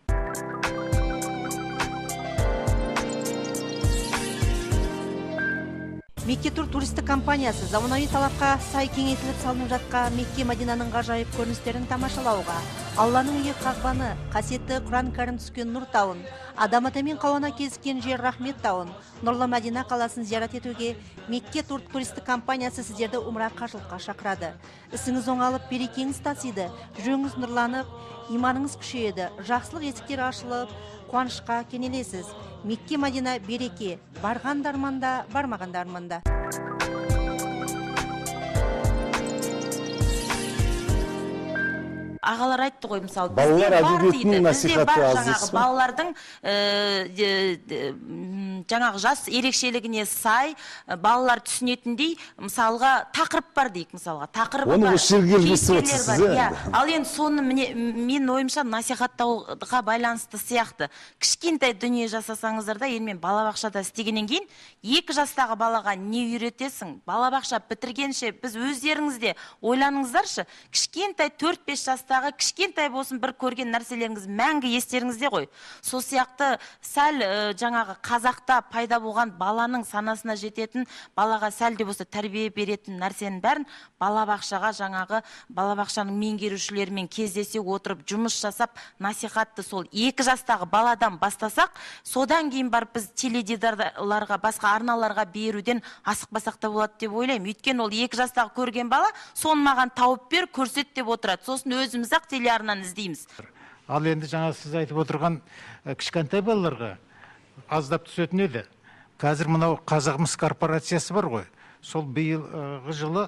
Мекке тур туристік компаниясы заманауи талапқа сай кеңейтіліп салынып жатқан Мекке Мәдинаның ғажайып көріністерін тамашалауға, Алланың үйі Қағбаны, қасиетті Құран кәрім түскен Нұр тауын, Адам ата мен Қауана кезіккен жер Рахмет тауын, Нұрлы Мәдина қаласын зиярат етуге Мекке тур туристік компаниясы сіздерді умра қажылыққа шақырады. Ісіңіз оңалып, берекеңіз тасиды, жүрегіңіз нұрланып, иманыңыз күшейеді, жақсылық есіктері ашылып, қуанышқа кенелесіз. Мекке Мәдина береке, барғандарманда, бармағандарманда. Ағалар айтты ғой, мысалы, балалар әдебиетінің насихаты аз. Балалардың жаңағы жас ерекшелігіне сай, балалар түсінетіндей, мысалға тақырып бар дейік, мысалға. Тақырыбы бар. Оны шергелгісі өтсіз, Ал енді соны мен ойымша насихаттауға байланысты сияқты. Кішкентай дүние жасасаңыздар да, енді мен балабақшада істегеннен кейін, 2 жастағы балаға не үйретесің? Балабақша бітіргенше біз өздеріңізде ойланыңыздаршы, кішкентай 4-5 жастағы кішкентай болсын бір көрген нәрселеріңіз мәңгі естеріңізде ғой. Сол сияқты сәл жаңағы қазақта пайда болған баланың санасына жететін, балаға сәл де болса тәрбие беретін нәрсенің бәрін балабақшаға жаңағы балабақшаның меңгерушілерімен кездесе отырып жұмыс жасап, насихатты сол 2 жастағы баладан бастасақ, содан кейін барып біз теледидарларға, басқа арналарға беруден асықпасақ та болады деп ойлаймын. Өйткені ол 2 жастағы көрген бала, соны маған тауып бер, көрсет деп отырады. Сосын өзіміз ақ телеарнаны іздейміз. Ал енді жаңа сіз айтып отырған кішкентай балаларға аздап түсетін еді. Қазір мынау Қазақмыс корпорациясы бар ғой. Сол биылғы жылы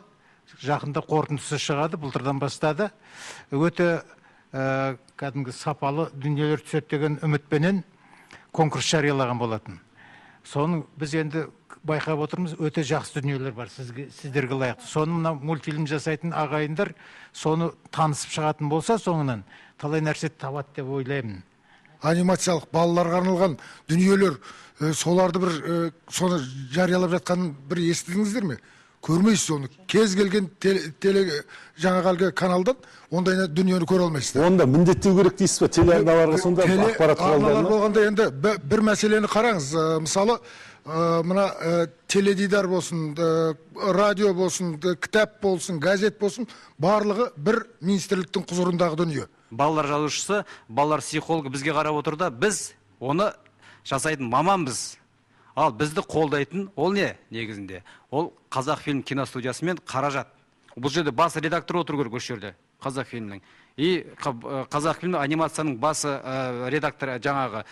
жақында қорытындысы шығады, былтырдан бастады. Өте кәдімгі сапалы дүниелер түседі деген үмітпенен конкурс жариялаған болатын. Соны біз енді байқап отырмыз, өте жақсы дүниелер бар сіздерге лайықты. Соны мына мультфильм жасайтын ағайындар соны танысып шығатын болса, соңынан талай нәрсе табады деп ойлаймын. Анимациялық балаларға арналған дүниелер, соларды бір соны жариялап жатқанын бір естідіңіздер ме? Көрмейсіз оны. Кез келген жаңағы каналдан ондай дүниені көре алмайсыздар. Онда міндеттеу керек дейсіз ба? Телеарналарға сонда ақпарат құралдарына? Болғанда енді бір мәселені қараңыз. Мысалы, мына теледидар болсын, радио болсын, кітап болсын, газет болсын, барлығы бір министрліктің құзырындағы дүние. Балалар жазушысы, балалар психологы бізге қарап отырда, біз оны жасайтын маманбыз. Ал бізді қолдайтын ол не негізінде? Ол Қазақфильм киностудиясы мен қаражат. Бұл жерде бас редактор отыр керек осы жерде, Қазақфильмнің. И Қазақфильм анимацияның басы редакторы жаңағы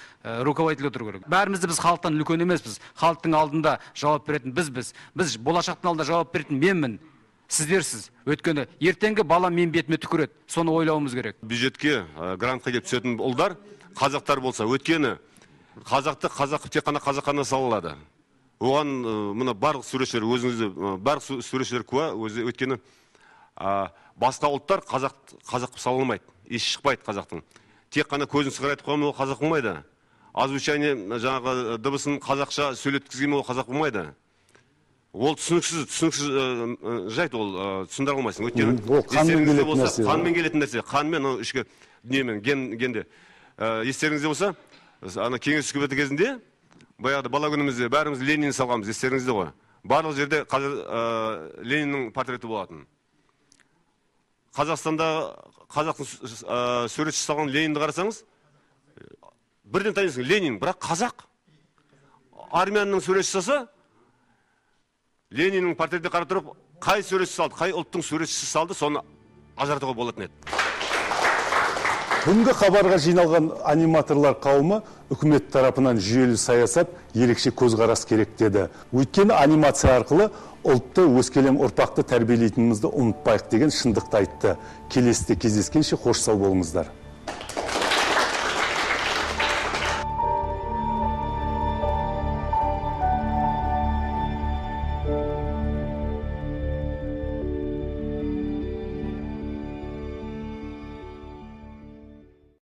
руководитель отыр керек. Бәрімізді біз халықтан үлкен емеспіз. Халықтың алдында жауап беретін бізбіз. Біз болашақтың алдында жауап беретін менмін. Сіздерсіз. Өткені ертеңгі бала мен бетіме түкіреді. Соны ойлауымыз керек. Бюджетке грантқа келіп түсетін ұлдар қазақтар болса, өткені қазақты тек қана қазақ қана салалады. Оған мына барлық суретшілер өзіңізді барлық суретшілер куә, өткені басқа ұлттар қазақ салынмайды, еш шықпайды қазақтың. Тек қана көзін сығырайтып қойған ол қазақ болмайды. Озвучание жаңағы дыбысын қазақша сөйлеткізген ол қазақ болмайды. Ол түсініксіз жайт, ол түсіндіре алмайсың. Өйткені қанмен келетін нәрсе, қанмен ішкі дүниемен, генде. Естеріңізде болса, ана кеңес үкіметі кезінде, баяғыда бала күнімізде бәріміз Ленин салғанбыз, естеріңізде ғой. Барлық жерде Лениннің портреті болатын. Қазақстанда қазақтың суретші салған Ленинді қарасаңыз, бірден танисың, Ленин, бірақ қазақ. Армияның суретші салса, Лениннің портретіне қарап тұрып, қай суретші салды, қай ұлттың суретшісі салды, соны ажыратуға болатын еді. Бүгінгі хабарға жиналған аниматорлар қауымы үкімет тарапынан жүйелі саясат, ерекше көзқарас керек деді. Өйткені анимация арқылы ұлтты, өскелең ұрпақты тәрбиелейтінімізді ұмытпайық деген шындықты айтты. Келесіде кездескенше қош сау болыңыздар.